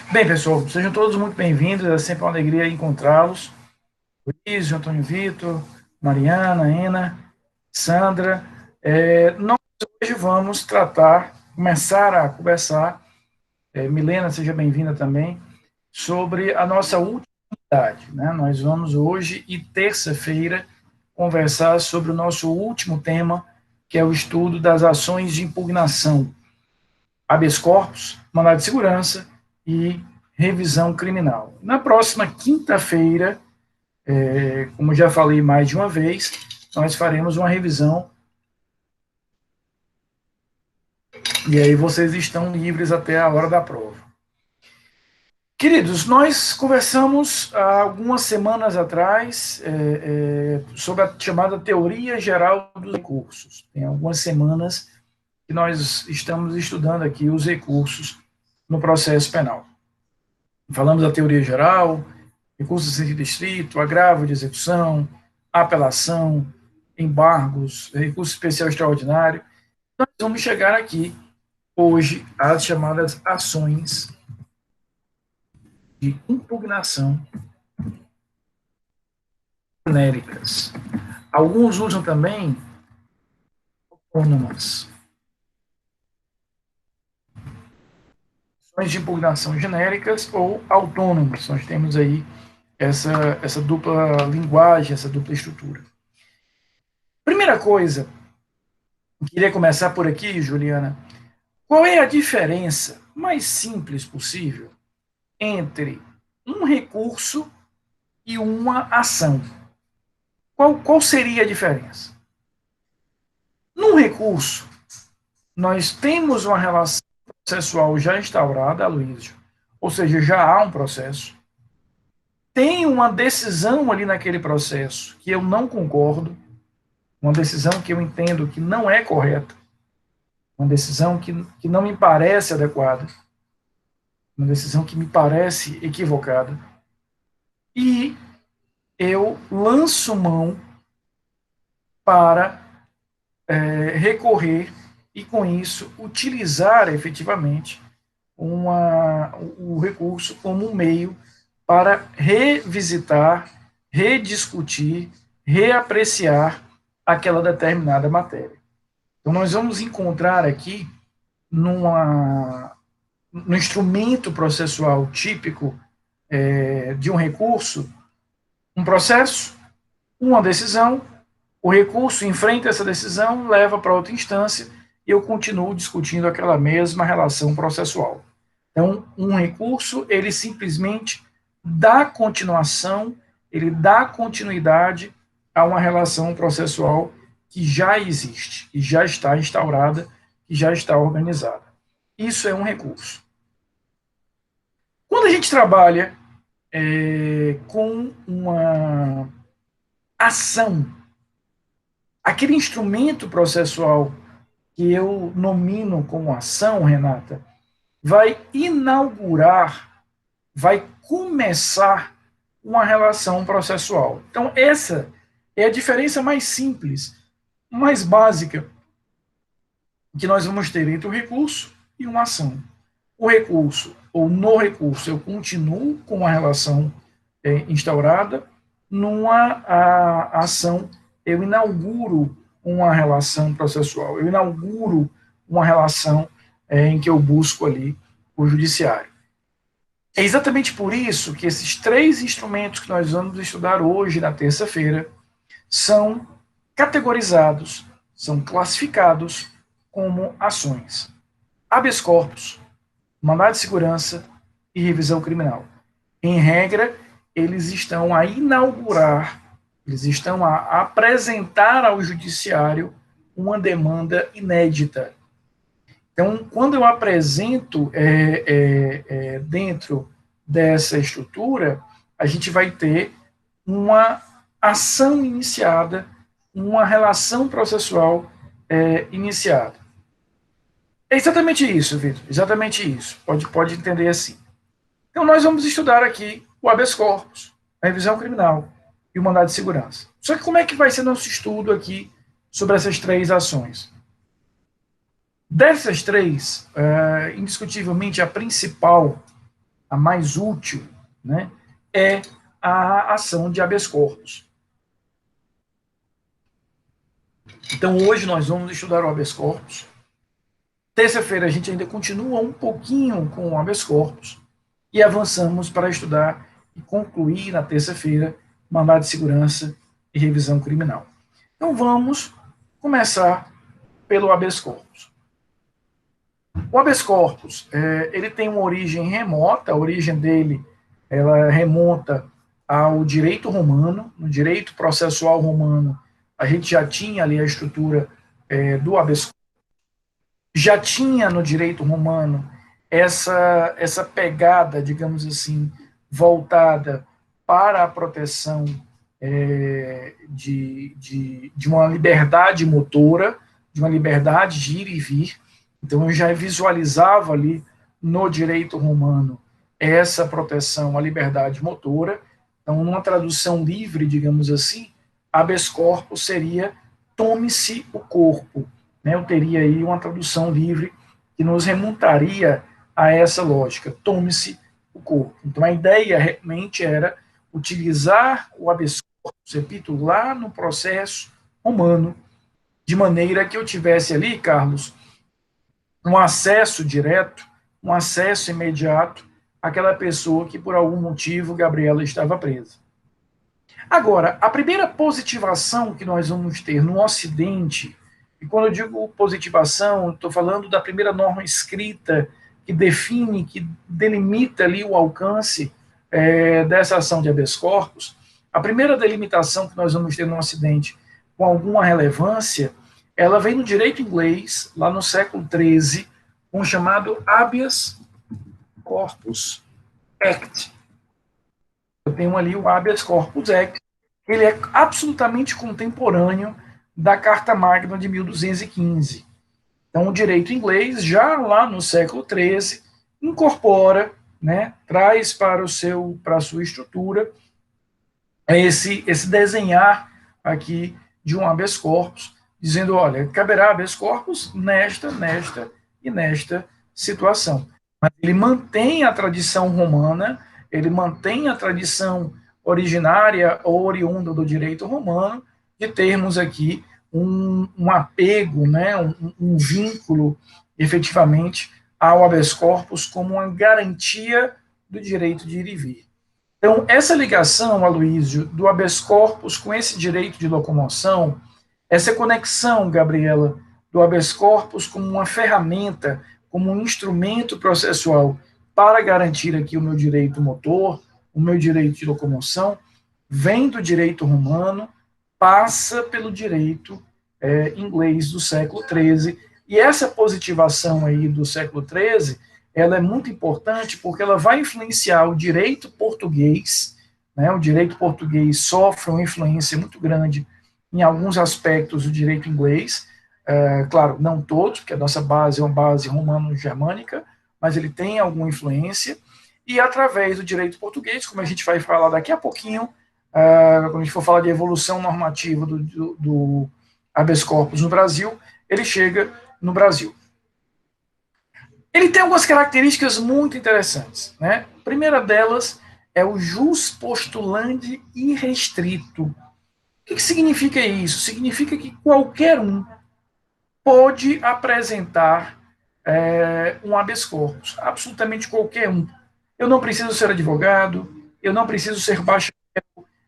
Bem, pessoal, sejam todos muito bem-vindos, é sempre uma alegria encontrá-los. Luiz, Antônio Vitor, Mariana, Ana, Sandra. Nós hoje vamos começar a conversar, Milena, seja bem-vinda também, sobre a nossa última unidade, né? Nós vamos hoje e terça-feira conversar sobre o nosso último tema, que é o estudo das ações de impugnação, habeas corpus, mandado de segurança e revisão criminal. Na próxima quinta-feira, como já falei mais de uma vez, nós faremos uma revisão e aí vocês estão livres até a hora da prova. Queridos, nós conversamos há algumas semanas atrás sobre a chamada teoria geral dos recursos. Tem algumas semanas que nós estamos estudando aqui os recursos no processo penal. Falamos da teoria geral, recurso de sentido estrito, agravo de execução, apelação, embargos, recurso especial extraordinário. Nós vamos chegar aqui hoje às chamadas ações de impugnação genéricas. Alguns usam também autônomas. Ações de impugnação genéricas ou autônomas. Nós temos aí essa dupla linguagem, essa dupla estrutura. Primeira coisa, queria começar por aqui, Juliana. Qual é a diferença mais simples possível entre um recurso e uma ação? Qual seria a diferença? Num recurso, nós temos uma relação processual já instaurada, Aloysio, ou seja, já há um processo. Tem uma decisão ali naquele processo que eu não concordo, uma decisão que eu entendo que não é correta, uma decisão que não me parece adequada, uma decisão que me parece equivocada, e eu lanço mão para recorrer e, com isso, utilizar efetivamente o recurso como um meio para revisitar, rediscutir, reapreciar aquela determinada matéria. Então, nós vamos encontrar aqui, no instrumento processual típico de um recurso, um processo, uma decisão, o recurso enfrenta essa decisão, leva para outra instância e eu continuo discutindo aquela mesma relação processual. Então, um recurso, ele simplesmente dá continuação, ele dá continuidade a uma relação processual que já existe, que já está instaurada, que já está organizada. Isso é um recurso. Quando a gente trabalha com uma ação, aquele instrumento processual que eu nomino como ação, Renata, vai inaugurar, vai começar uma relação processual. Então, essa é a diferença mais simples, mais básica que nós vamos ter entre o recurso e uma ação. O recurso, ou no recurso, eu continuo com a relação instaurada, ação, eu inauguro uma relação processual, eu inauguro uma relação em que eu busco ali o judiciário. É exatamente por isso que esses três instrumentos que nós vamos estudar hoje, na terça-feira, são categorizados, são classificados como ações. Habeas corpus, mandado de segurança e revisão criminal. Em regra, eles estão a inaugurar, eles estão a apresentar ao judiciário uma demanda inédita. Então, quando eu apresento dentro dessa estrutura, a gente vai ter uma ação iniciada, uma relação processual iniciada. É exatamente isso, Vitor, exatamente isso. Pode entender assim. Então, nós vamos estudar aqui o habeas corpus, a revisão criminal e o mandado de segurança. Só que como é que vai ser nosso estudo aqui sobre essas três ações? Dessas três, indiscutivelmente a principal a mais útil, né, é a ação de habeas corpus. Então, hoje nós vamos estudar o habeas corpus. Terça-feira a gente ainda continua um pouquinho com o habeas corpus e avançamos para estudar e concluir na terça-feira mandado de segurança e revisão criminal. Então vamos começar pelo habeas corpus. O habeas corpus, ele tem uma origem remota, a origem dele ela remonta ao direito romano. No direito processual romano, a gente já tinha ali a estrutura do habeas corpus. Já tinha no direito romano essa pegada, digamos assim, voltada para a proteção de uma liberdade motora, de uma liberdade de ir e vir. Então, eu já visualizava ali no direito romano essa proteção à liberdade motora. Então, numa tradução livre, digamos assim, habeas corpus seria tome-se o corpo. Né? Eu teria aí uma tradução livre que nos remontaria a essa lógica, tome-se o corpo. Então, a ideia realmente era utilizar o habeas corpus, repito, lá no processo romano, de maneira que eu tivesse ali, Carlos, um acesso direto, um acesso imediato àquela pessoa que, por algum motivo, Gabriela estava presa. Agora, a primeira positivação que nós vamos ter no Ocidente, e quando eu digo positivação, estou falando da primeira norma escrita que define, que delimita ali o alcance dessa ação de habeas corpus. A primeira delimitação que nós vamos ter no Ocidente com alguma relevância, ela vem no direito inglês, lá no século XIII, com o chamado Habeas Corpus Act. Eu tenho ali o Habeas Corpus Act, ele é absolutamente contemporâneo da Carta Magna de 1215. Então, o direito inglês, já lá no século XIII, incorpora, né, traz para a sua estrutura esse desenhar aqui de um habeas corpus, dizendo, olha, caberá habeas corpus nesta e nesta situação. Mas ele mantém a tradição romana, ele mantém a tradição originária ou oriunda do direito romano, de termos aqui um apego, né, um vínculo, efetivamente, ao habeas corpus como uma garantia do direito de ir e vir. Então, essa ligação, Aloysio, do habeas corpus com esse direito de locomoção, essa conexão, Gabriela, do habeas corpus como uma ferramenta, como um instrumento processual para garantir aqui o meu direito motor, o meu direito de locomoção, vem do direito romano, passa pelo direito inglês do século XIII, e essa positivação aí do século XIII, ela é muito importante porque ela vai influenciar o direito português, né? O direito português sofre uma influência muito grande em alguns aspectos do direito inglês, claro, não todos, porque a nossa base é uma base romano-germânica, mas ele tem alguma influência, e através do direito português, como a gente vai falar daqui a pouquinho, quando a gente for falar de evolução normativa do habeas corpus no Brasil, ele chega no Brasil. Ele tem algumas características muito interessantes, né? A primeira delas é o jus postulandi irrestrito. O que significa isso? Significa que qualquer um pode apresentar um habeas corpus, absolutamente qualquer um. Eu não preciso ser advogado, eu não preciso ser bacharel,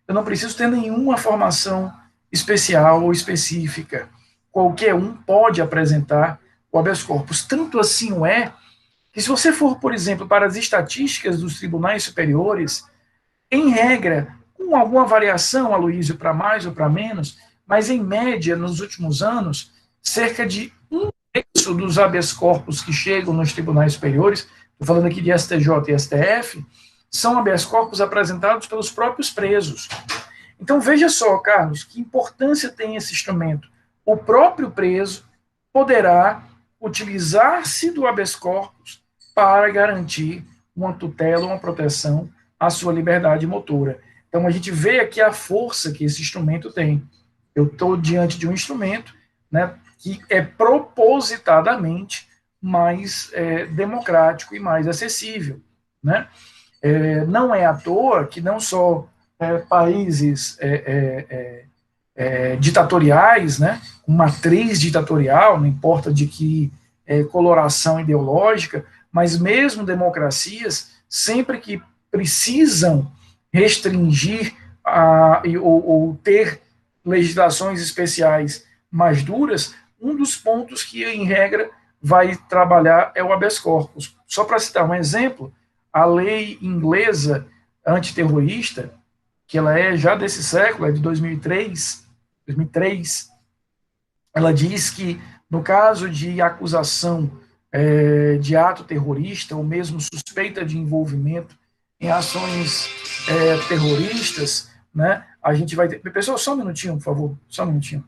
eu não preciso ter nenhuma formação especial ou específica. Qualquer um pode apresentar o habeas corpus. Tanto assim o é que, se você for, por exemplo, para as estatísticas dos tribunais superiores, em regra, com alguma variação, Aloysio, para mais ou para menos, mas em média, nos últimos anos, cerca de um terço dos habeas corpus que chegam nos tribunais superiores, estou falando aqui de STJ e STF, são habeas corpus apresentados pelos próprios presos. Então, veja só, Carlos, que importância tem esse instrumento. O próprio preso poderá utilizar-se do habeas corpus para garantir uma tutela, uma proteção à sua liberdade motora. Então, a gente vê aqui a força que esse instrumento tem. Eu estou diante de um instrumento, né, que é propositadamente mais democrático e mais acessível. né? Não é à toa que não só países ditatoriais, né, com matriz ditatorial, não importa de que coloração ideológica, mas mesmo democracias, sempre que precisam restringir ou ter legislações especiais mais duras, um dos pontos que, em regra, vai trabalhar é o habeas corpus. Só para citar um exemplo, a lei inglesa antiterrorista, que ela é já desse século, é de 2003, ela diz que no caso de acusação de ato terrorista ou mesmo suspeita de envolvimento em ações terroristas, né, a gente vai ter... Pessoal, só um minutinho, por favor, só um minutinho.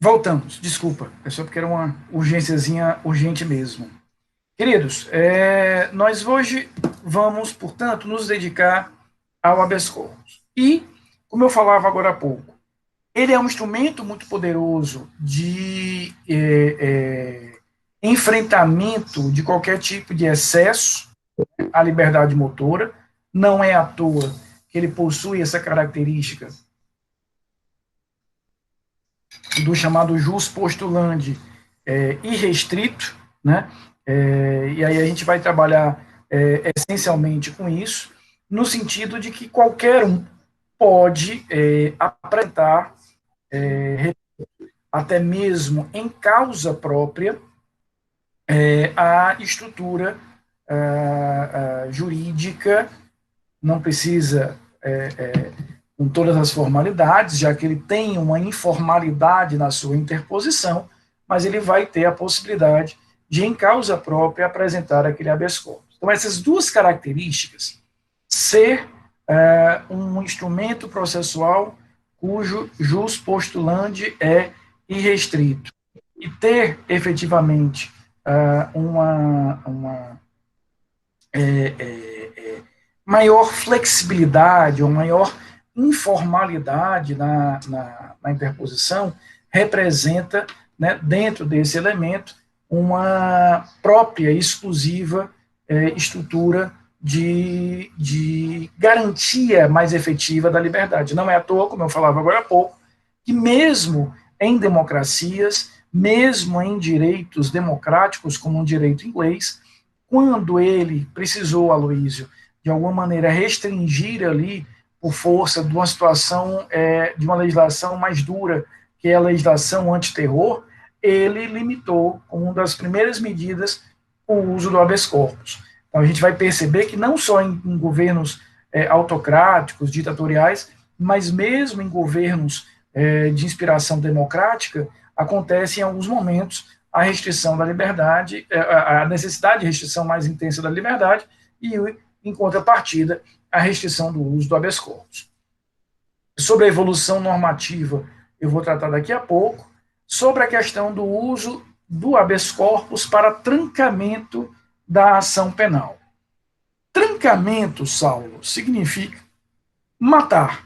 Voltamos, desculpa, é só porque era uma urgênciazinha urgente mesmo. Queridos, nós hoje vamos, portanto, nos dedicar ao habeas corpus. E, como eu falava agora há pouco, ele é um instrumento muito poderoso de enfrentamento de qualquer tipo de excesso à liberdade motora. Não é à toa que ele possui essa característica do chamado jus postulandi irrestrito, né? E aí a gente vai trabalhar essencialmente com isso, no sentido de que qualquer um pode apresentar, até mesmo em causa própria, a estrutura jurídica, não precisa com todas as formalidades, já que ele tem uma informalidade na sua interposição, mas ele vai ter a possibilidade de, em causa própria, apresentar aquele habeas corpus. Então, essas duas características, ser um instrumento processual cujo jus postulandi é irrestrito, e ter, efetivamente, uma maior flexibilidade ou maior informalidade na interposição, representa, né, dentro desse elemento, uma própria, exclusiva estrutura de garantia mais efetiva da liberdade. Não é à toa, como eu falava agora há pouco, que mesmo em democracias, mesmo em direitos democráticos, como um direito inglês, quando ele precisou, Aloísio, de alguma maneira restringir ali, por força de uma situação, de uma legislação mais dura, que é a legislação antiterror, ele limitou, como uma das primeiras medidas, o uso do habeas corpus. Então a gente vai perceber que não só em governos autocráticos, ditatoriais, mas mesmo em governos de inspiração democrática, acontece em alguns momentos a restrição da liberdade, a necessidade de restrição mais intensa da liberdade e, em contrapartida, a restrição do uso do habeas corpus. Sobre a evolução normativa, eu vou tratar daqui a pouco. Sobre a questão do uso do habeas corpus para trancamento da ação penal. Trancamento, Saulo, significa matar,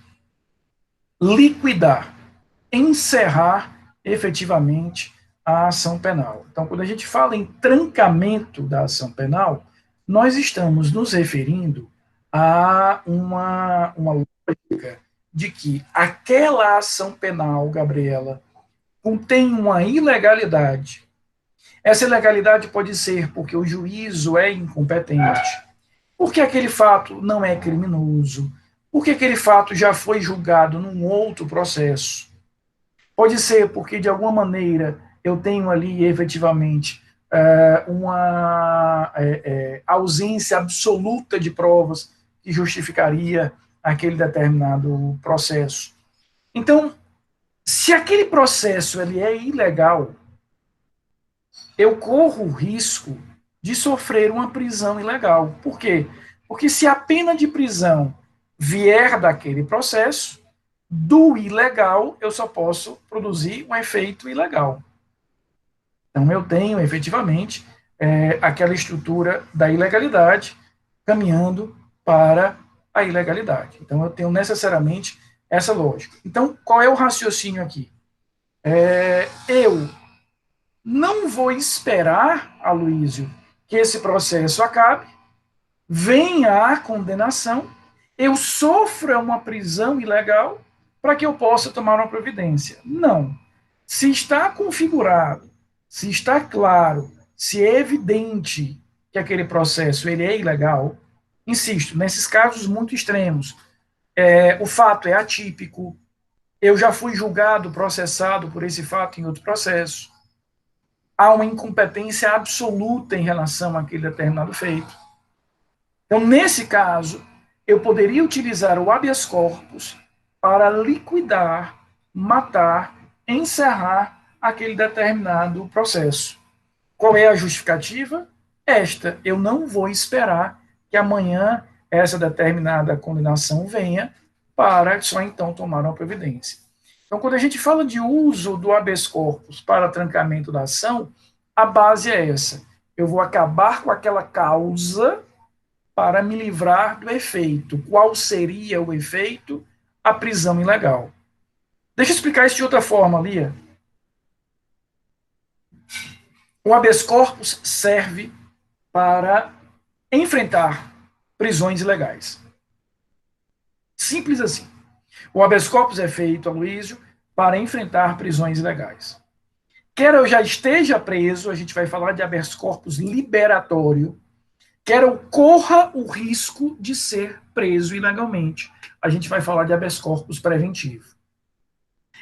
liquidar, encerrar efetivamente a ação penal. Então, quando a gente fala em trancamento da ação penal, nós estamos nos referindo a uma lógica de que aquela ação penal, Gabriela, contém uma ilegalidade. Essa ilegalidade pode ser porque o juízo é incompetente, porque aquele fato não é criminoso, porque aquele fato já foi julgado num outro processo. Pode ser porque, de alguma maneira, eu tenho ali, efetivamente, uma ausência absoluta de provas que justificaria aquele determinado processo. Então, se aquele processo ele é ilegal, eu corro o risco de sofrer uma prisão ilegal. Por quê? Porque se a pena de prisão vier daquele processo, do ilegal eu só posso produzir um efeito ilegal. Então eu tenho efetivamente aquela estrutura da ilegalidade caminhando para a ilegalidade. Então eu tenho necessariamente essa lógica. Então qual é o raciocínio aqui? Eu não vou esperar, Aloísio, que esse processo acabe, venha a condenação, eu sofra uma prisão ilegal para que eu possa tomar uma providência. Não. Se está configurado, se está claro, se é evidente que aquele processo ele é ilegal, insisto, nesses casos muito extremos, o fato é atípico, eu já fui julgado, processado por esse fato em outro processo, há uma incompetência absoluta em relação àquele determinado feito. Então, nesse caso, eu poderia utilizar o habeas corpus para liquidar, matar, encerrar aquele determinado processo. Qual é a justificativa? Esta, eu não vou esperar que amanhã essa determinada condenação venha para só então tomar uma providência. Então, quando a gente fala de uso do habeas corpus para trancamento da ação, a base é essa. Eu vou acabar com aquela causa para me livrar do efeito. Qual seria o efeito? A prisão ilegal. Deixa eu explicar isso de outra forma, Lia. O habeas corpus serve para enfrentar prisões ilegais. Simples assim. O habeas corpus é feito, Aloysio, para enfrentar prisões ilegais. Quer eu já esteja preso, a gente vai falar de habeas corpus liberatório, quer eu corra o risco de ser preso ilegalmente, a gente vai falar de habeas corpus preventivo.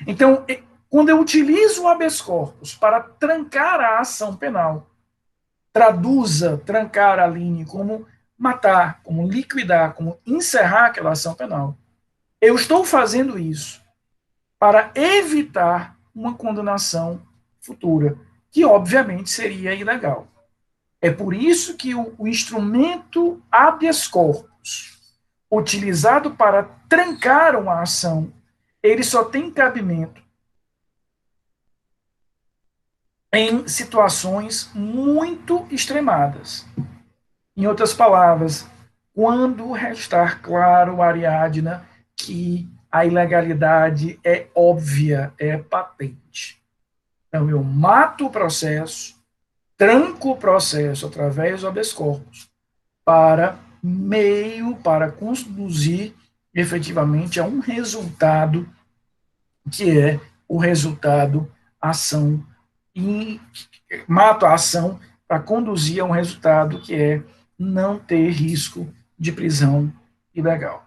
Então, quando eu utilizo o habeas corpus para trancar a ação penal, traduza trancar, Aline, como matar, como liquidar, como encerrar aquela ação penal. Eu estou fazendo isso para evitar uma condenação futura, que obviamente seria ilegal. É por isso que o instrumento habeas corpus, utilizado para trancar uma ação, ele só tem cabimento em situações muito extremadas. Em outras palavras, quando restar claro, Ariadna, que a ilegalidade é óbvia, é patente. Então, eu mato o processo, tranco o processo através do habeas corpus, para meio, para conduzir efetivamente a um resultado que é o resultado ação, e mato a ação para conduzir a um resultado que é não ter risco de prisão ilegal.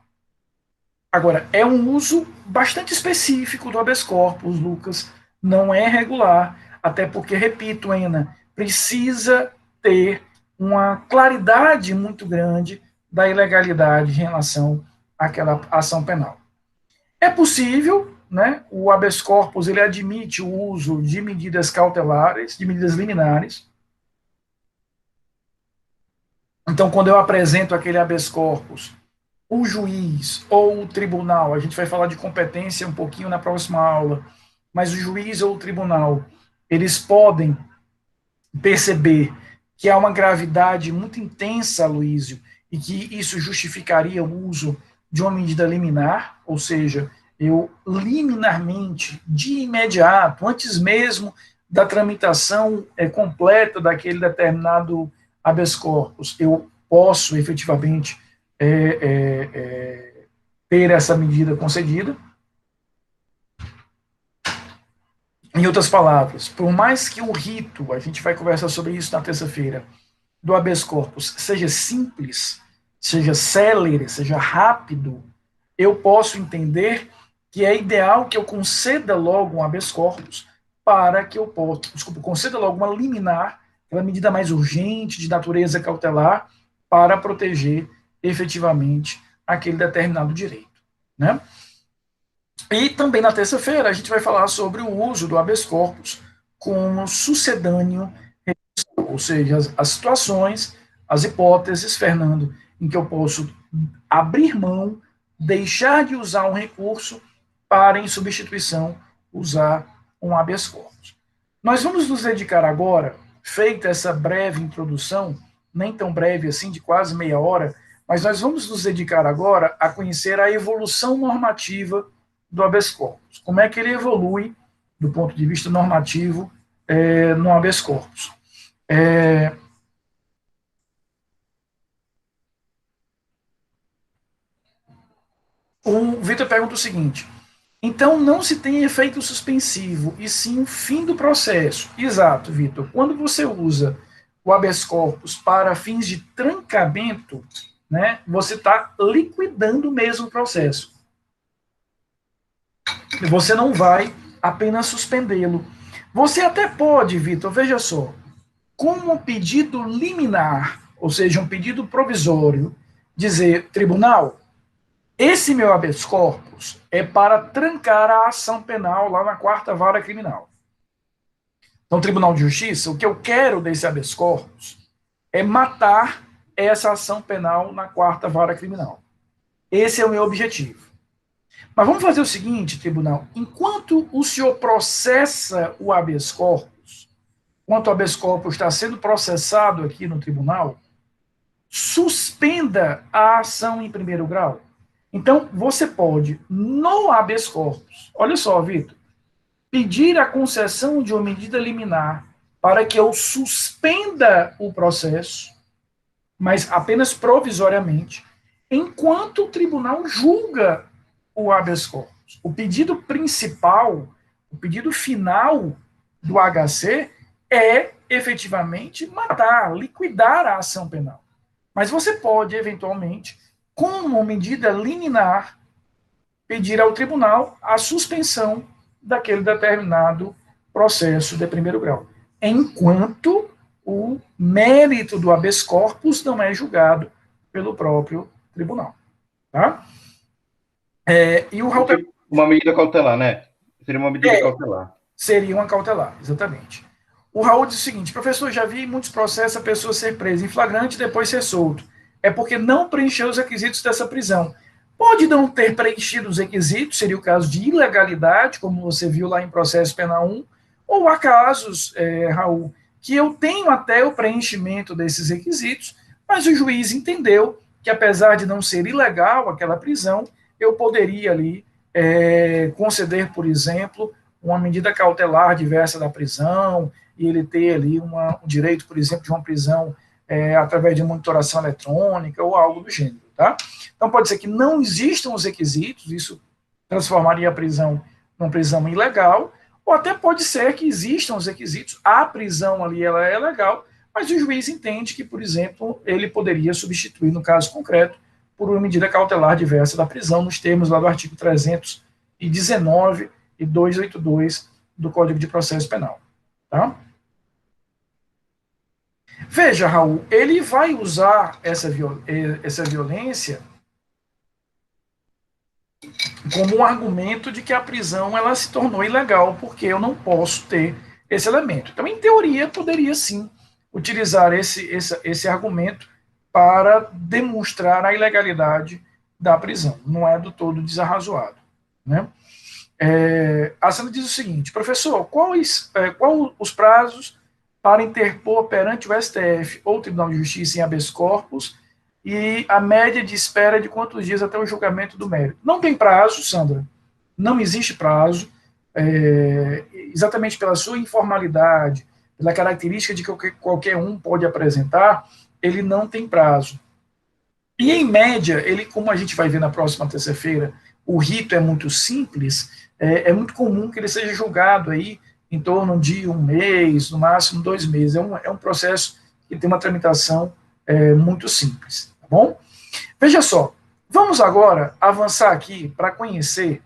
Agora, é um uso bastante específico do habeas corpus, Lucas, não é regular, até porque, repito, Ana, precisa ter uma claridade muito grande da ilegalidade em relação àquela ação penal. É possível, né, o habeas corpus ele admite o uso de medidas cautelares, de medidas liminares. Então, quando eu apresento aquele habeas corpus, o juiz ou o tribunal, a gente vai falar de competência um pouquinho na próxima aula, mas o juiz ou o tribunal, eles podem perceber que há uma gravidade muito intensa, Luísio, e que isso justificaria o uso de uma medida liminar, ou seja, eu liminarmente, de imediato, antes mesmo da tramitação completa daquele determinado habeas corpus, eu posso efetivamente ter essa medida concedida. Em outras palavras, por mais que o rito, a gente vai conversar sobre isso na terça-feira, do habeas corpus seja simples, seja célere, seja rápido, eu posso entender que é ideal que eu conceda logo um habeas corpus para que eu possa, conceda logo uma liminar, uma medida mais urgente, de natureza cautelar, para proteger efetivamente aquele determinado direito, né? E também na terça-feira a gente vai falar sobre o uso do habeas corpus como sucedâneo, ou seja, as situações, as hipóteses, Fernando, em que eu posso abrir mão, deixar de usar um recurso para, em substituição, usar um habeas corpus. Nós vamos nos dedicar agora, feita essa breve introdução, nem tão breve assim, de quase meia hora, mas nós vamos nos dedicar agora a conhecer a evolução normativa do habeas corpus. Como é que ele evolui do ponto de vista normativo no habeas corpus. O Vitor pergunta o seguinte: então não se tem efeito suspensivo, e sim o fim do processo. Exato, Vitor. Quando você usa o habeas corpus para fins de trancamento, né, você está liquidando mesmo o processo. Você não vai apenas suspendê-lo. Você até pode, Vitor, veja só, com um pedido liminar, ou seja, um pedido provisório, dizer, tribunal, esse meu habeas corpus é para trancar a ação penal lá na quarta vara criminal. Então, Tribunal de Justiça, o que eu quero desse habeas corpus é matar essa ação penal na quarta vara criminal. Esse é o meu objetivo. Mas vamos fazer o seguinte, tribunal, enquanto o senhor processa o habeas corpus, enquanto o habeas corpus está sendo processado aqui no tribunal, suspenda a ação em primeiro grau. Então, você pode, no habeas corpus, olha só, Vitor, pedir a concessão de uma medida liminar para que eu suspenda o processo, mas apenas provisoriamente, enquanto o tribunal julga o habeas corpus. O pedido principal, o pedido final do HC é efetivamente matar, liquidar a ação penal. Mas você pode, eventualmente, com uma medida liminar, pedir ao tribunal a suspensão daquele determinado processo de primeiro grau, enquanto o mérito do habeas corpus não é julgado pelo próprio tribunal. Tá? E o Raul... Uma medida cautelar, né? Seria uma medida cautelar. Seria uma cautelar, exatamente. O Raul diz o seguinte: professor, já vi em muitos processos a pessoa ser presa em flagrante e depois ser solto. É porque não preencheu os requisitos dessa prisão. Pode não ter preenchido os requisitos, seria o caso de ilegalidade, como você viu lá em processo penal 1, ou há casos, Raul, que eu tenho até o preenchimento desses requisitos, mas o juiz entendeu que, apesar de não ser ilegal aquela prisão, eu poderia ali conceder, por exemplo, uma medida cautelar diversa da prisão, e ele ter ali um direito, por exemplo, de uma prisão através de monitoração eletrônica ou algo do gênero, tá? Então pode ser que não existam os requisitos, isso transformaria a prisão numa prisão ilegal, ou até pode ser que existam os requisitos, a prisão ali ela é legal, mas o juiz entende que, por exemplo, ele poderia substituir, no caso concreto, por uma medida cautelar diversa da prisão, nos termos lá do artigo 319 e 282 do Código de Processo Penal. Tá? Veja, Raul, ele vai usar essa violência como um argumento de que a prisão ela se tornou ilegal porque eu não posso ter esse elemento. Então, em teoria, poderia sim utilizar esse argumento para demonstrar a ilegalidade da prisão. Não é do todo desarrazoado. Né? A Sandra diz o seguinte: professor, quais os prazos para interpor perante o STF ou Tribunal de Justiça em habeas corpus e a média de espera de quantos dias até o julgamento do mérito? Não tem prazo, Sandra, não existe prazo, exatamente pela sua informalidade, pela característica de que qualquer um pode apresentar, ele não tem prazo. E, em média, ele, como a gente vai ver na próxima terça-feira, o rito é muito simples, é muito comum que ele seja julgado aí em torno de 1 mês, no máximo 2 meses. É um processo que tem uma tramitação muito simples, tá bom? Veja só, vamos agora avançar aqui para conhecer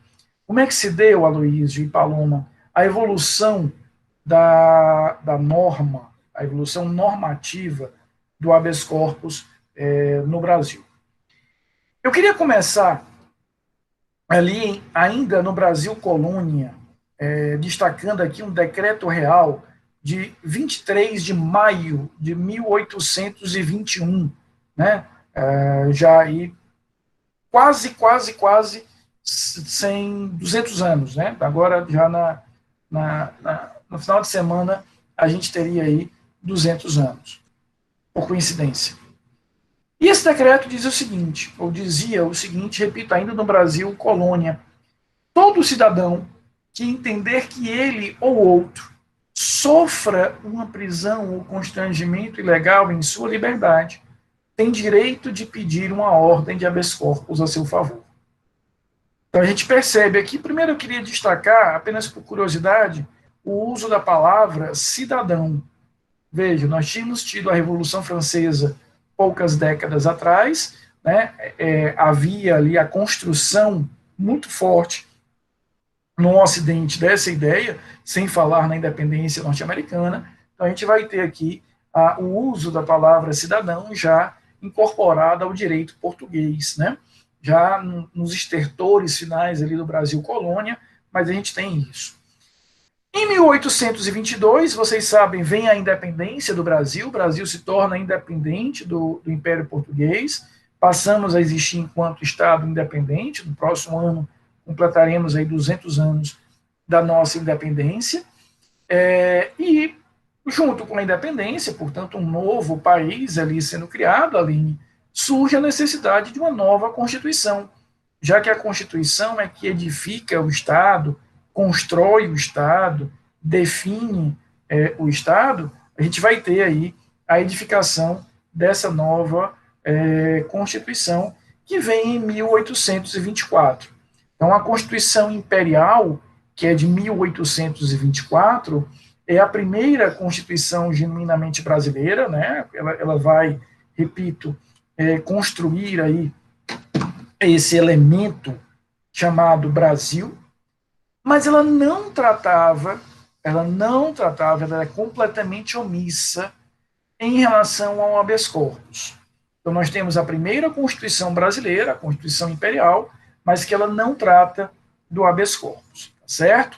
como é que se deu, Aloysio e Paloma, a evolução da norma, a evolução normativa do habeas corpus no Brasil. Eu queria começar ali, ainda no Brasil colônia, destacando aqui um decreto real de 23 de maio de 1821, né? Já aí quase 200 anos, né? Agora já no final de semana a gente teria aí 200 anos, por coincidência. E esse decreto diz o seguinte, ou dizia o seguinte, repito, ainda no Brasil colônia: todo cidadão que entender que ele ou outro sofra uma prisão ou constrangimento ilegal em sua liberdade, tem direito de pedir uma ordem de habeas corpus a seu favor. Então a gente percebe aqui, primeiro eu queria destacar, apenas por curiosidade, o uso da palavra cidadão. Veja, nós tínhamos tido a Revolução Francesa poucas décadas atrás, né? Havia ali a construção muito forte no Ocidente dessa ideia, sem falar na independência norte-americana. Então a gente vai ter aqui o uso da palavra cidadão já incorporada ao direito português, né? Já nos estertores finais ali do Brasil colônia, mas a gente tem isso. Em 1822, vocês sabem, vem a independência do Brasil, o Brasil se torna independente do Império Português, passamos a existir enquanto Estado independente, no próximo ano completaremos aí 200 anos da nossa independência, e junto com a independência, portanto, um novo país ali sendo criado, Aline, surge a necessidade de uma nova Constituição, já que a Constituição é que edifica o Estado, constrói o Estado, define o Estado, a gente vai ter aí a edificação dessa nova Constituição, que vem em 1824. Então, a Constituição Imperial, que é de 1824, é a primeira Constituição genuinamente brasileira, né? Ela vai, repito, construir aí esse elemento chamado Brasil, mas ela era completamente omissa em relação ao habeas corpus. Então, nós temos a primeira Constituição brasileira, a Constituição Imperial, mas que ela não trata do habeas corpus, tá certo?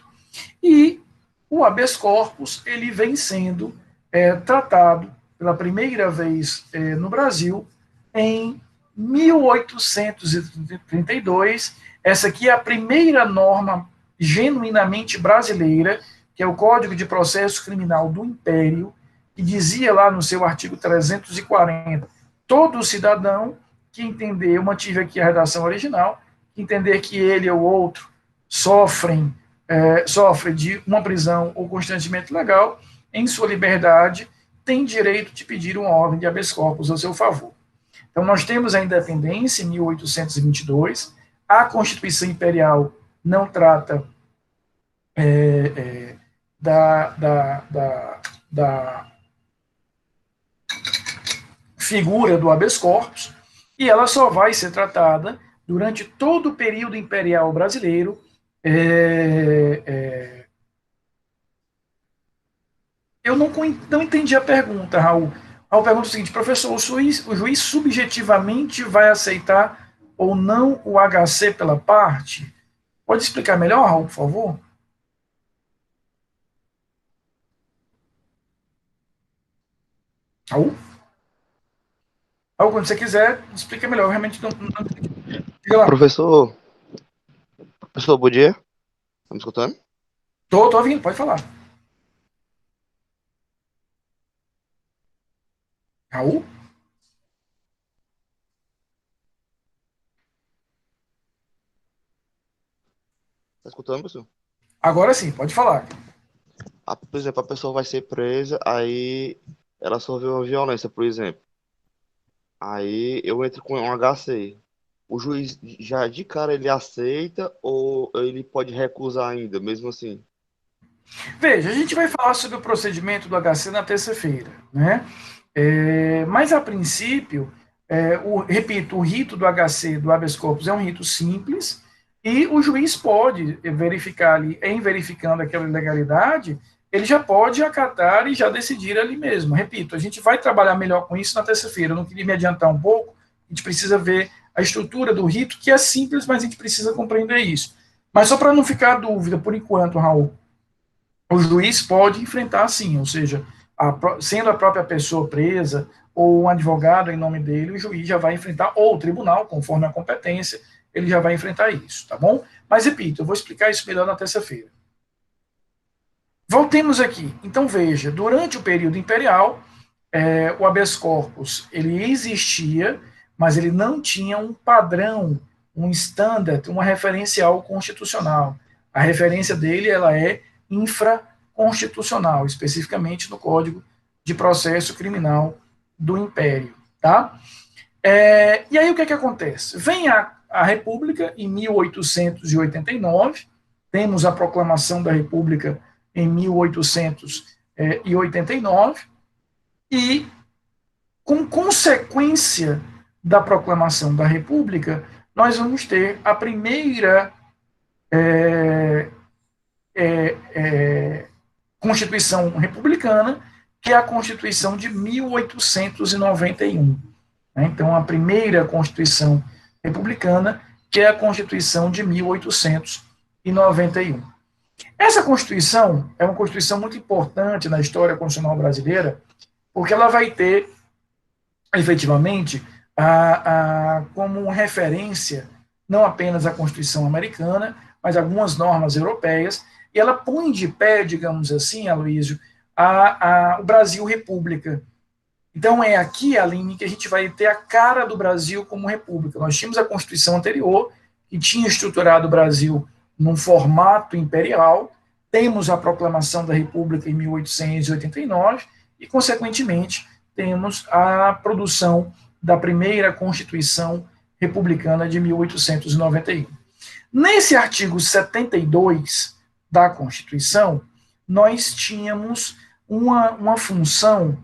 E o habeas corpus, ele vem sendo tratado pela primeira vez no Brasil em 1832. Essa aqui é a primeira norma genuinamente brasileira, que é o Código de Processo Criminal do Império, que dizia lá no seu artigo 340, todo cidadão que entender, eu mantive aqui a redação original, que entender que ele ou outro sofre de uma prisão ou constrangimento legal, em sua liberdade, tem direito de pedir uma ordem de habeas corpus a seu favor. Então, nós temos a independência em 1822, a Constituição Imperial não trata da figura do habeas corpus, e ela só vai ser tratada durante todo o período imperial brasileiro. Eu não entendi a pergunta, Raul. Raul pergunta o seguinte: professor, o juiz subjetivamente vai aceitar ou não o HC pela parte? Pode explicar melhor, Raul, por favor? Raul? Raul, quando você quiser, explica melhor. Eu realmente não entendi. Diga lá. Professor, bom dia. Tá me escutando? Tô ouvindo, pode falar. Raul? Tá escutando, professor? Agora sim, pode falar. Por exemplo, a pessoa vai ser presa, aí ela sofreu uma violência, por exemplo. Aí eu entro com um HC. O juiz já de cara ele aceita ou ele pode recusar ainda, mesmo assim? Veja, a gente vai falar sobre o procedimento do HC na terça-feira, né? Mas, a princípio, repito, o rito do HC, do habeas corpus, é um rito simples, e o juiz pode verificar ali, em verificando aquela ilegalidade, ele já pode acatar e já decidir ali mesmo. Repito, a gente vai trabalhar melhor com isso na terça-feira. Eu não queria me adiantar um pouco, a gente precisa ver a estrutura do rito, que é simples, mas a gente precisa compreender isso. Mas só para não ficar dúvida, por enquanto, Raul, o juiz pode enfrentar sim, ou seja, sendo a própria pessoa presa, ou um advogado em nome dele, o juiz já vai enfrentar, ou o tribunal, conforme a competência, ele já vai enfrentar isso, tá bom? Mas, repito, eu vou explicar isso melhor na terça-feira. Voltemos aqui. Então, veja, durante o período imperial, o habeas corpus, ele existia, mas ele não tinha um padrão, um standard, uma referencial constitucional. A referência dele, ela é infraconstitucional, especificamente no Código de Processo Criminal do Império, tá? E aí o que é que acontece? Vem a República em 1889, temos a proclamação da República em 1889, e com consequência da proclamação da República, nós vamos ter a primeira Constituição Republicana, que é a Constituição de 1891. Então, a primeira Constituição Republicana, que é a Constituição de 1891. Essa Constituição é uma Constituição muito importante na história constitucional brasileira, porque ela vai ter, efetivamente, como referência não apenas a Constituição americana, mas algumas normas europeias, e ela põe de pé, digamos assim, Aloysio, o Brasil República. Então é aqui, Aline, que a gente vai ter a cara do Brasil como república. Nós tínhamos a Constituição anterior, que tinha estruturado o Brasil num formato imperial, temos a proclamação da República em 1889 e, consequentemente, temos a produção da primeira Constituição republicana de 1891. Nesse artigo 72 da Constituição, nós tínhamos uma função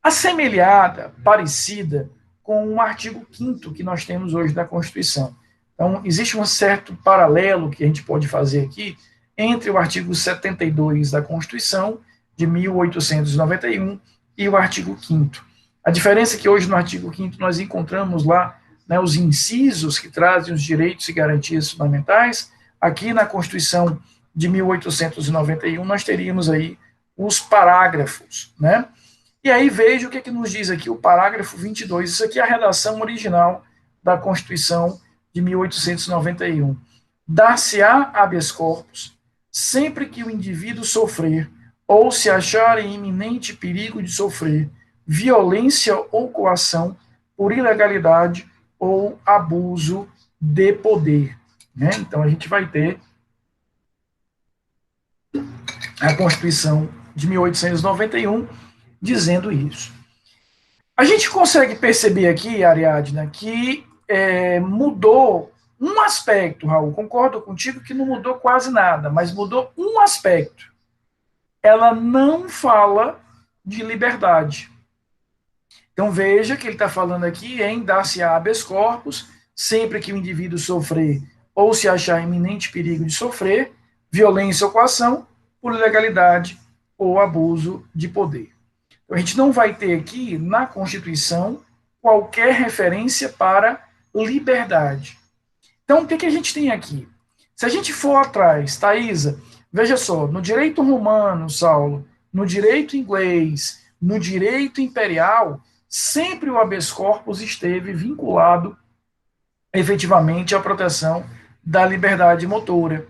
assemelhada, parecida com o artigo 5º que nós temos hoje da Constituição. Então, existe um certo paralelo que a gente pode fazer aqui entre o artigo 72 da Constituição de 1891 e o artigo 5º. A diferença é que hoje no artigo 5º nós encontramos lá, né, os incisos que trazem os direitos e garantias fundamentais. Aqui na Constituição de 1891 nós teríamos aí os parágrafos, né? E aí veja o que nos diz aqui o parágrafo 22. Isso aqui é a redação original da Constituição de 1891. Dar-se-á habeas corpus sempre que o indivíduo sofrer ou se achar em iminente perigo de sofrer violência ou coação por ilegalidade ou abuso de poder. Né? Então a gente vai ter a Constituição de 1891 dizendo isso. A gente consegue perceber aqui, Ariadna, que mudou um aspecto, Raul, concordo contigo que não mudou quase nada, mas mudou um aspecto. Ela não fala de liberdade. Então veja que ele está falando aqui em dar-se-á habeas corpus, sempre que o indivíduo sofrer ou se achar em iminente perigo de sofrer violência ou coação por ilegalidade ou abuso de poder. Então, a gente não vai ter aqui na Constituição qualquer referência para liberdade. Então, o que a gente tem aqui? Se a gente for atrás, Thaisa, veja só, no direito romano, Saulo, no direito inglês, no direito imperial, sempre o habeas corpus esteve vinculado efetivamente à proteção da liberdade motora.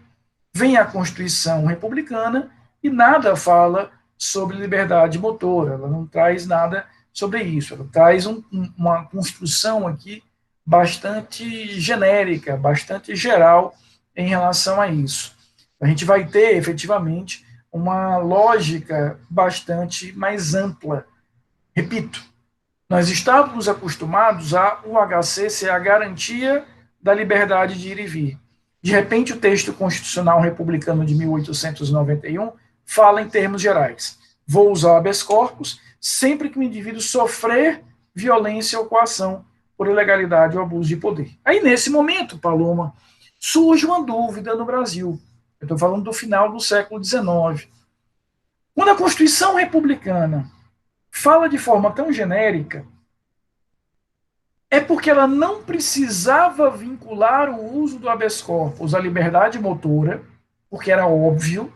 Vem a Constituição republicana e nada fala sobre liberdade motora, ela não traz nada sobre isso, ela traz uma construção aqui bastante genérica, bastante geral em relação a isso. A gente vai ter, efetivamente, uma lógica bastante mais ampla. Repito, nós estávamos acostumados a o HC ser a garantia da liberdade de ir e vir. De repente, o texto constitucional republicano de 1891 fala em termos gerais. Vou usar o habeas corpus sempre que o indivíduo sofrer violência ou coação por ilegalidade ou abuso de poder. Aí, nesse momento, Paloma, surge uma dúvida no Brasil. Eu estou falando do final do século XIX. Quando a Constituição republicana fala de forma tão genérica, é porque ela não precisava vincular o uso do habeas corpus à liberdade motora, porque era óbvio,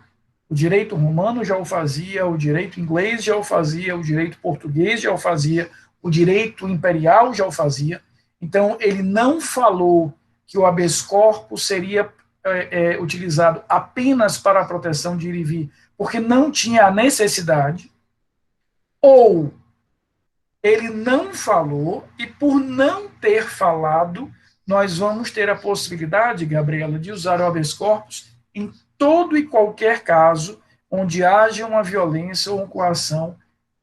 o direito romano já o fazia, o direito inglês já o fazia, o direito português já o fazia, o direito imperial já o fazia. Então, ele não falou que o habeas corpus seria utilizado apenas para a proteção de ir e vir, porque não tinha a necessidade, ou ele não falou, e por não ter falado, nós vamos ter a possibilidade, Gabriela, de usar o habeas corpus em todo e qualquer caso onde haja uma violência ou uma coação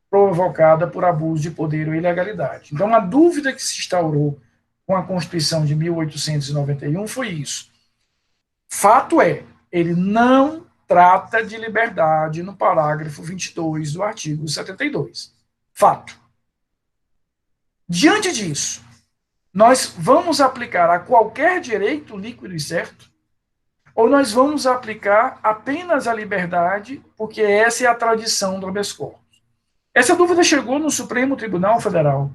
provocada por abuso de poder ou ilegalidade. Então, a dúvida que se instaurou com a Constituição de 1891 foi isso. Fato é, ele não trata de liberdade no parágrafo 22 do artigo 72. Fato. Diante disso, nós vamos aplicar a qualquer direito líquido e certo, ou nós vamos aplicar apenas a liberdade, porque essa é a tradição do habeas corpus. Essa dúvida chegou no Supremo Tribunal Federal,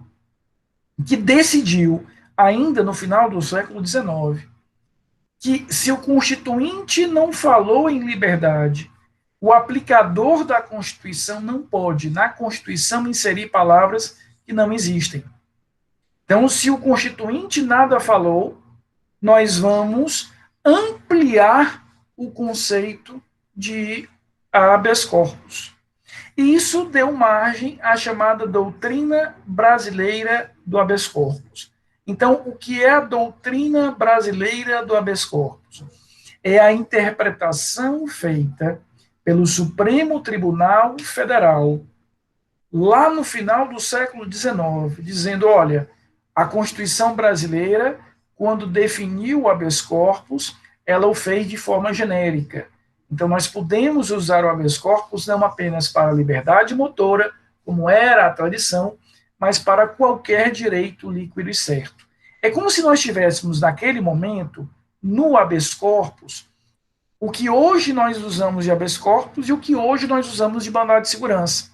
que decidiu, ainda no final do século XIX, que se o Constituinte não falou em liberdade, o aplicador da Constituição não pode, na Constituição, inserir palavras que não existem. Então, se o Constituinte nada falou, nós vamos ampliar o conceito de habeas corpus. E isso deu margem à chamada doutrina brasileira do habeas corpus. Então, o que é a doutrina brasileira do habeas corpus? É a interpretação feita pelo Supremo Tribunal Federal, lá no final do século XIX, dizendo, olha, a Constituição brasileira, quando definiu o habeas corpus, ela o fez de forma genérica. Então, nós podemos usar o habeas corpus não apenas para a liberdade motora, como era a tradição, mas para qualquer direito líquido e certo. É como se nós tivéssemos, naquele momento, no habeas corpus, o que hoje nós usamos de habeas corpus e o que hoje nós usamos de mandado de segurança.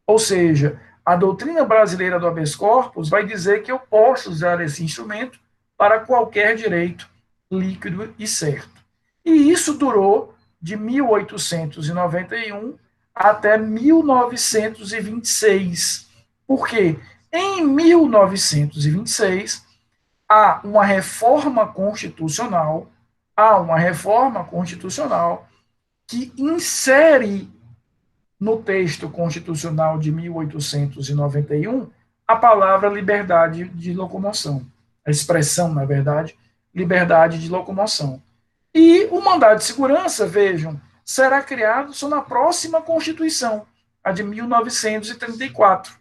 Ou seja, a doutrina brasileira do habeas corpus vai dizer que eu posso usar esse instrumento para qualquer direito líquido e certo. E isso durou de 1891 até 1926. Por quê? Em 1926, há uma reforma constitucional que insere no texto constitucional de 1891 a palavra liberdade de locomoção, a expressão, na verdade, liberdade de locomoção. E o mandado de segurança, vejam, será criado só na próxima Constituição, a de 1934.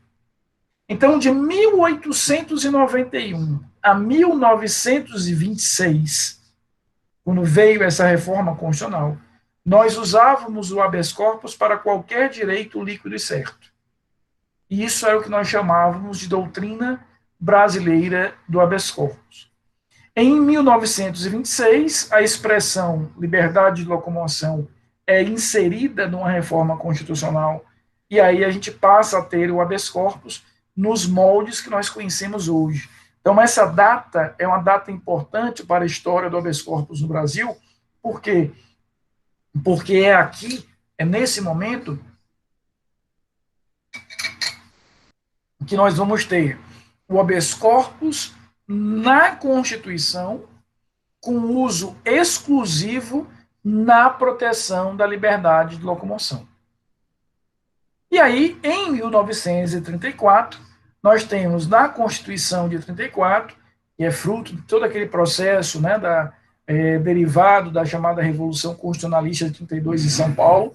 Então, de 1891 a 1926, quando veio essa reforma constitucional, nós usávamos o habeas corpus para qualquer direito líquido e certo. E isso era o que nós chamávamos de doutrina brasileira do habeas corpus. Em 1926, a expressão liberdade de locomoção é inserida numa reforma constitucional, e aí a gente passa a ter o habeas corpus nos moldes que nós conhecemos hoje. Então, essa data é uma data importante para a história do habeas corpus no Brasil, por quê? Porque é aqui, é nesse momento, que nós vamos ter o habeas corpus na Constituição, com uso exclusivo na proteção da liberdade de locomoção. E aí, em 1934, nós temos na Constituição de 34, que é fruto de todo aquele processo, né, derivado da chamada Revolução Constitucionalista de 32 em São Paulo,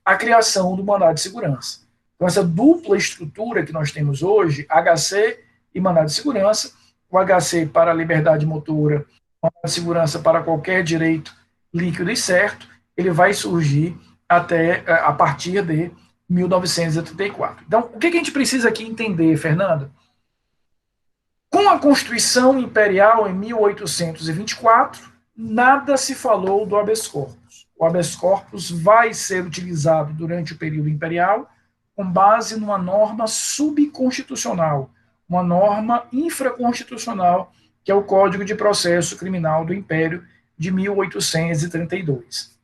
a criação do mandado de segurança. Então, essa dupla estrutura que nós temos hoje, HC e mandado de segurança, o HC para a liberdade motora, o mandado de segurança para qualquer direito líquido e certo, ele vai surgir a partir de 1934. Então, o que a gente precisa aqui entender, Fernando? Com a Constituição Imperial em 1824, nada se falou do habeas corpus. O habeas corpus vai ser utilizado durante o período imperial com base numa norma subconstitucional, uma norma infraconstitucional, que é o Código de Processo Criminal do Império de 1832.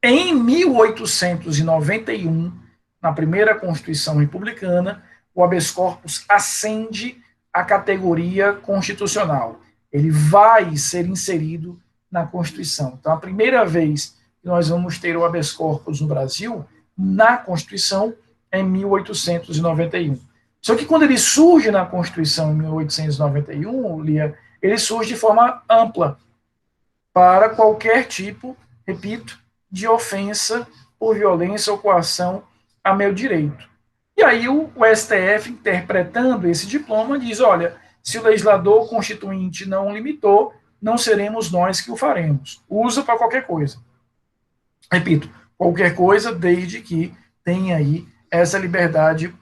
Em 1891, na primeira Constituição Republicana, o habeas corpus ascende à categoria constitucional. Ele vai ser inserido na Constituição. Então, a primeira vez que nós vamos ter o habeas corpus no Brasil, na Constituição, é em 1891. Só que quando ele surge na Constituição em 1891, Lia, ele surge de forma ampla para qualquer tipo, repito, de ofensa por violência ou coação a meu direito. E aí o STF, interpretando esse diploma, diz, olha, se o legislador constituinte não limitou, não seremos nós que o faremos. Usa para qualquer coisa. Repito, qualquer coisa, desde que tenha aí essa liberdade,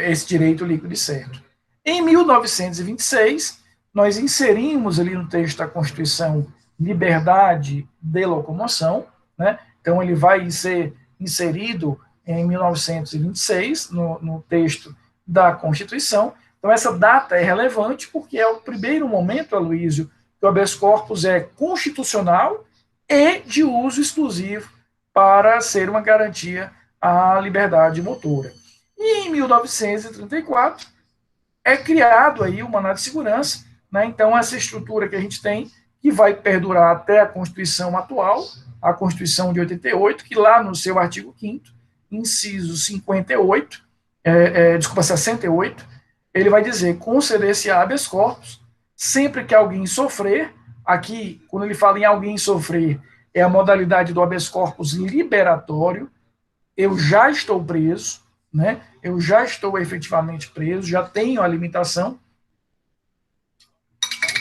esse direito líquido e certo. Em 1926, nós inserimos ali no texto da Constituição liberdade de locomoção, né? Então ele vai ser inserido em 1926 no texto da Constituição. Então essa data é relevante porque é o primeiro momento, Aloysio, que o habeas corpus é constitucional e de uso exclusivo para ser uma garantia à liberdade motora. E em 1934 é criado aí o mandado de segurança, né? Então essa estrutura que a gente tem que vai perdurar até a Constituição atual, a Constituição de 88, que lá no seu artigo 5º, inciso 58, 68, ele vai dizer, conceder-se habeas corpus, sempre que alguém sofrer, aqui, quando ele fala em alguém sofrer, é a modalidade do habeas corpus liberatório, eu já estou preso, né? Eu já estou efetivamente preso, já tenho a limitação,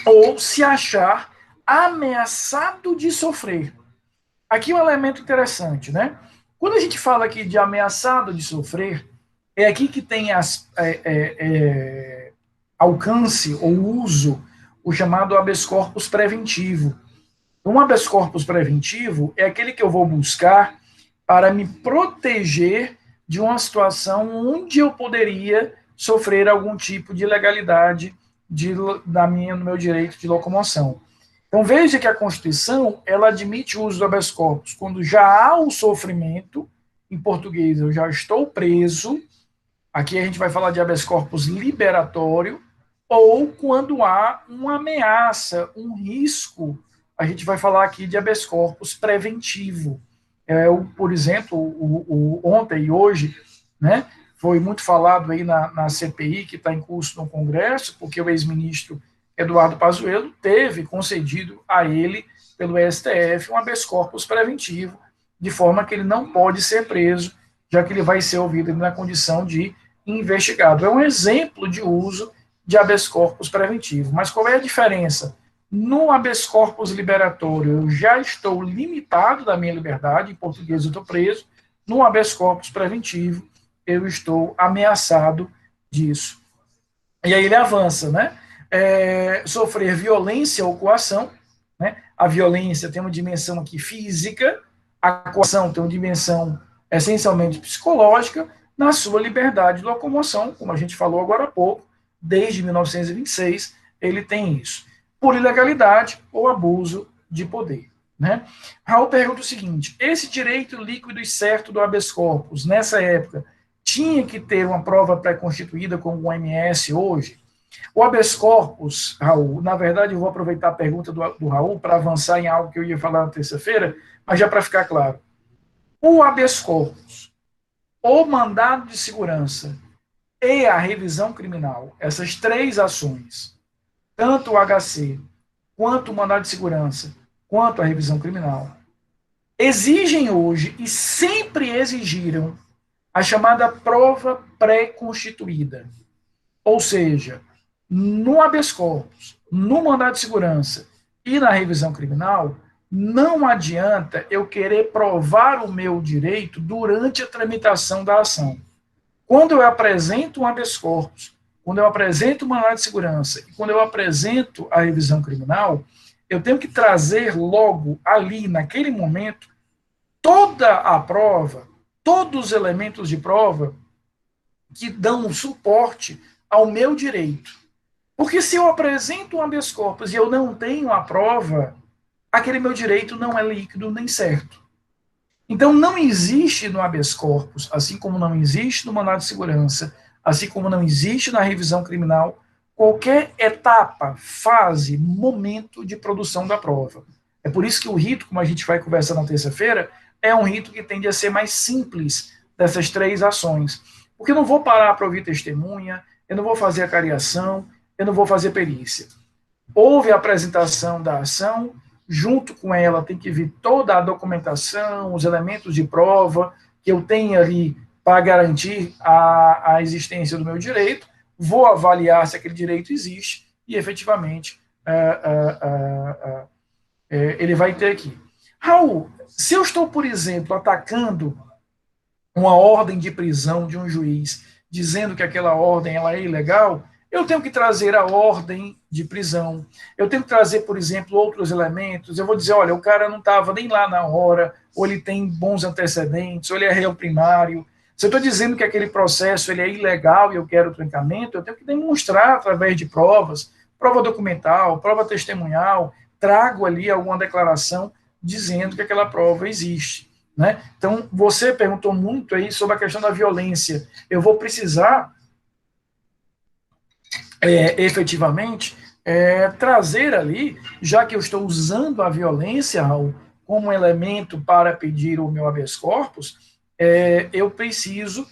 ou se achar ameaçado de sofrer. Aqui um elemento interessante, né? Quando a gente fala aqui de ameaçado de sofrer, é aqui que tem alcance ou uso o chamado habeas corpus preventivo. Um habeas corpus preventivo é aquele que eu vou buscar para me proteger de uma situação onde eu poderia sofrer algum tipo de ilegalidade no meu direito de locomoção. Então veja que a Constituição ela admite o uso do habeas corpus quando já há o sofrimento, em português eu já estou preso, aqui a gente vai falar de habeas corpus liberatório, ou quando há uma ameaça, um risco, a gente vai falar aqui de habeas corpus preventivo. Por exemplo, ontem e hoje, né, foi muito falado aí na CPI, que está em curso no Congresso, porque o ex-ministro Eduardo Pazuello teve concedido a ele, pelo STF, um habeas corpus preventivo, de forma que ele não pode ser preso, já que ele vai ser ouvido na condição de investigado. É um exemplo de uso de habeas corpus preventivo. Mas qual é a diferença? No habeas corpus liberatório, eu já estou limitado da minha liberdade, em português eu estou preso. No habeas corpus preventivo, eu estou ameaçado disso. E aí ele avança, né? Sofrer violência ou coação, né? A violência tem uma dimensão aqui física, a coação tem uma dimensão essencialmente psicológica, na sua liberdade de locomoção, como a gente falou agora há pouco, desde 1926, ele tem isso. Por ilegalidade ou abuso de poder. Né? Raul pergunta o seguinte, esse direito líquido e certo do habeas corpus, nessa época, tinha que ter uma prova pré-constituída como o MS hoje? O habeas corpus, Raul, na verdade eu vou aproveitar a pergunta do Raul para avançar em algo que eu ia falar na terça-feira, mas já para ficar claro. O habeas corpus, o mandado de segurança e a revisão criminal, essas três ações, tanto o HC, quanto o mandado de segurança, quanto a revisão criminal, exigem hoje e sempre exigiram a chamada prova pré-constituída. Ou seja, no habeas corpus, no mandado de segurança e na revisão criminal, não adianta eu querer provar o meu direito durante a tramitação da ação. Quando eu apresento um habeas corpus, quando eu apresento o mandado de segurança e quando eu apresento a revisão criminal, eu tenho que trazer logo ali, naquele momento, toda a prova, todos os elementos de prova que dão suporte ao meu direito. Porque se eu apresento um habeas corpus e eu não tenho a prova, aquele meu direito não é líquido nem certo. Então, não existe no habeas corpus, assim como não existe no mandado de segurança, assim como não existe na revisão criminal, qualquer etapa, fase, momento de produção da prova. É por isso que o rito, como a gente vai conversar na terça-feira, é um rito que tende a ser mais simples dessas três ações. Porque eu não vou parar para ouvir testemunha, eu não vou fazer a cariação, eu não vou fazer perícia. Houve a apresentação da ação, junto com ela tem que vir toda a documentação, os elementos de prova que eu tenho ali para garantir a existência do meu direito, vou avaliar se aquele direito existe e efetivamente ele vai ter aqui. Raul, se eu estou, por exemplo, atacando uma ordem de prisão de um juiz, dizendo que aquela ordem ela é ilegal, eu tenho que trazer a ordem de prisão, eu tenho que trazer, por exemplo, outros elementos, eu vou dizer, olha, o cara não estava nem lá na hora, ou ele tem bons antecedentes, ou ele é réu primário. Se eu estou dizendo que aquele processo ele é ilegal e eu quero o trancamento, eu tenho que demonstrar através de provas, prova documental, prova testemunhal, trago ali alguma declaração dizendo que aquela prova existe. Né? Então, você perguntou muito aí sobre a questão da violência. Eu vou precisar efetivamente trazer ali, já que eu estou usando a violência, Raul, como elemento para pedir o meu habeas corpus, eu preciso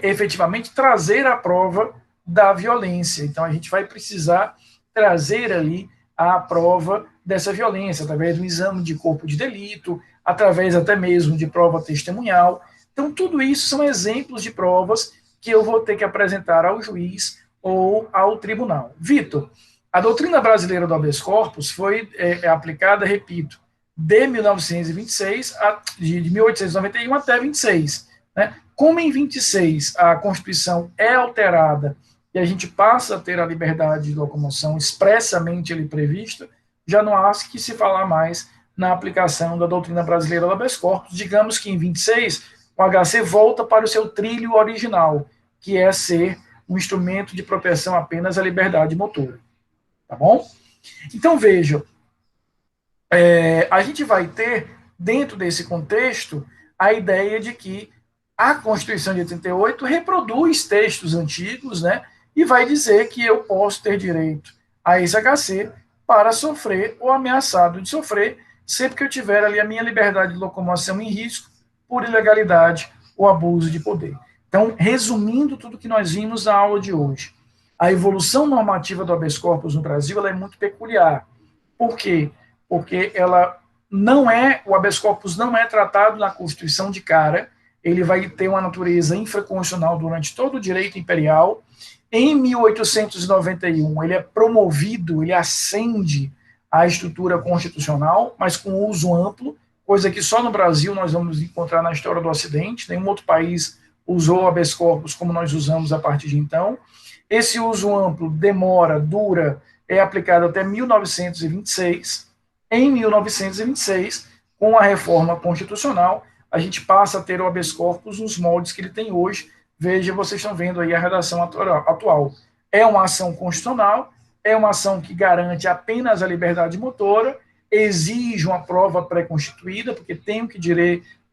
efetivamente trazer a prova da violência. Então, a gente vai precisar trazer ali a prova dessa violência, através do exame de corpo de delito, através até mesmo de prova testemunhal. Então, tudo isso são exemplos de provas que eu vou ter que apresentar ao juiz ou ao tribunal. Vitor, a doutrina brasileira do habeas corpus foi aplicada, repito, de 1926 de 1891 até 26. Né? Como em 26 a Constituição é alterada e a gente passa a ter a liberdade de locomoção expressamente ali prevista, já não há que se falar mais na aplicação da doutrina brasileira do habeas corpus. Digamos que em 26 o HC volta para o seu trilho original, que é ser um instrumento de proteção apenas à liberdade motora. Tá bom? Então, vejam, a gente vai ter, dentro desse contexto, a ideia de que a Constituição de 88 reproduz textos antigos, né, e vai dizer que eu posso ter direito a esse HC para sofrer ou ameaçado de sofrer, sempre que eu tiver ali a minha liberdade de locomoção em risco por ilegalidade ou abuso de poder. Então, resumindo tudo que nós vimos na aula de hoje, a evolução normativa do habeas corpus no Brasil ela é muito peculiar. Por quê? Porque ela não o habeas corpus não é tratado na Constituição de cara, ele vai ter uma natureza infraconstitucional durante todo o direito imperial. Em 1891, ele é promovido, ele ascende à estrutura constitucional, mas com uso amplo, coisa que só no Brasil nós vamos encontrar na história do Ocidente, nenhum outro país usou o habeas corpus como nós usamos a partir de então. Esse uso amplo dura, é aplicado até 1926. Em 1926, com a reforma constitucional, a gente passa a ter o habeas corpus nos moldes que ele tem hoje. Veja, vocês estão vendo aí a redação atual. É uma ação constitucional, é uma ação que garante apenas a liberdade motora, exige uma prova pré-constituída, porque tem que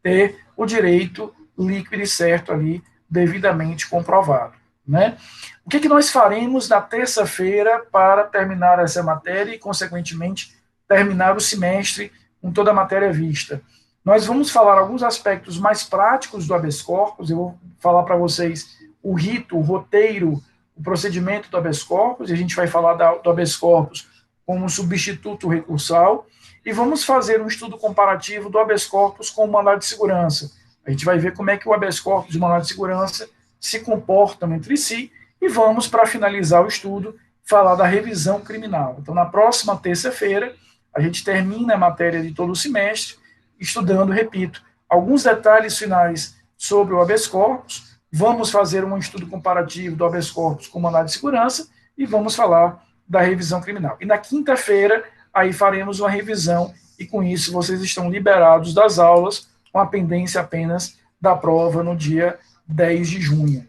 ter o direito líquido e certo ali, devidamente comprovado. Né? O que nós faremos na terça-feira para terminar essa matéria e, consequentemente, terminar o semestre com toda a matéria vista? Nós vamos falar alguns aspectos mais práticos do habeas corpus, eu vou falar para vocês o rito, o roteiro, o procedimento do habeas corpus, e a gente vai falar do habeas corpus como substituto recursal, e vamos fazer um estudo comparativo do habeas corpus com o mandado de segurança. A gente vai ver como é que o habeas corpus e o mandado de segurança se comportam entre si, e vamos, para finalizar o estudo, falar da revisão criminal. Então, na próxima terça-feira, a gente termina a matéria de todo o semestre, estudando, repito, alguns detalhes finais sobre o habeas corpus, vamos fazer um estudo comparativo do habeas corpus com o mandado de segurança, e vamos falar da revisão criminal. E na quinta-feira, aí faremos uma revisão, e com isso vocês estão liberados das aulas, com a pendência apenas da prova no dia 10 de junho.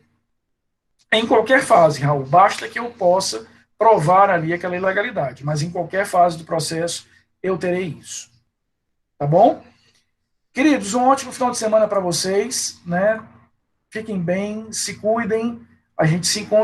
Em qualquer fase, Raul, basta que eu possa provar ali aquela ilegalidade, mas em qualquer fase do processo eu terei isso. Tá bom? Queridos, um ótimo final de semana para vocês, né? Fiquem bem, se cuidem, a gente se encontra